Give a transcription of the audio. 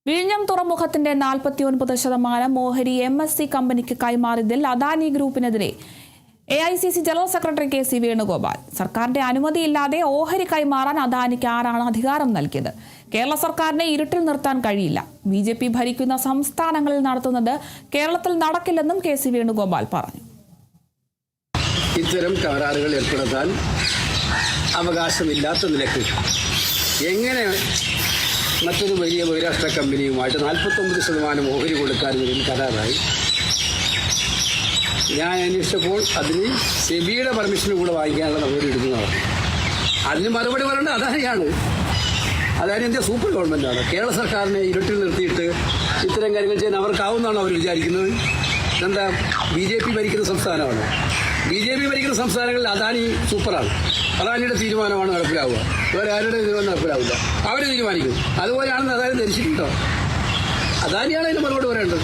വിഴിഞ്ഞം തുറമുഖത്തിന്റെ 49% ഓഹരി MSC കമ്പനിക്ക് കൈമാറിയതിൽ അദാനി ഗ്രൂപ്പിനെതിരെ AICC general secretary KC Venugopal സർക്കാരിന്റെ അനുമതിയില്ലാതെ ഓഹരി കൈമാറാൻ അദാനിക്ക് ആരാണ് അധികാരം നൽകിയത്? കേരള സർക്കാരിനെ ഇരുട്ടിൽ നിർത്താൻ കഴിയില്ല. BJP ഭരിക്കുന്ന സംസ്ഥാനങ്ങളിൽ നടത്തുന്നത് കേരളത്തിൽ നടക്കില്ലെന്നും KC വേണുഗോപാൽ പറഞ്ഞു. ഇത്തരം കരാറുകൾ ഏർപ്പെടുത്താൻ അവകാശമില്ലാത്ത നിലയ്ക്ക് എങ്ങനെ മറ്റൊരു വലിയ ബഹിരാഷ്ട്ര കമ്പനിയുമായിട്ട് 49% ഓഹരി കൊടുക്കാൻ വേണ്ടി കരാറായി? ഞാൻ അന്വേഷിച്ചപ്പോൾ അതിന് സെബിയുടെ പെർമിഷന് കൂടെ വാങ്ങിക്കാനുള്ള നടപടി എടുക്കുന്നതാണ്. അതിന് മറുപടി പറയേണ്ടത് അദാനിയാണ്. അദാനി ഇന്ത്യ സൂപ്പർ ഗവൺമെൻറ്റാണ്. കേരള സർക്കാരിനെ ഇരുട്ടിൽ നിർത്തിയിട്ട് ഇത്തരം കാര്യങ്ങൾ ചെയ്യാൻ അവർക്കാവുന്നതാണ് അവർ വിചാരിക്കുന്നത്. എന്താ BJP ഭരിക്കുന്ന സംസ്ഥാനമാണ്. BJP ഭരിക്കുന്ന സംസ്ഥാനങ്ങളിൽ അദാനി സൂപ്പറാണ്. അദാനിയുടെ തീരുമാനമാണ് നടപ്പിലാവുക. വേറെ ആരുടെ തീരുമാനം നടപ്പിലാവില്ല. അവർ തീരുമാനിക്കും. അതുപോലെയാണെന്ന് അദാനി ധരിച്ചിട്ടുണ്ടോ? അദാനിയാണ് അതിന് മറുപടി പറയേണ്ടത്.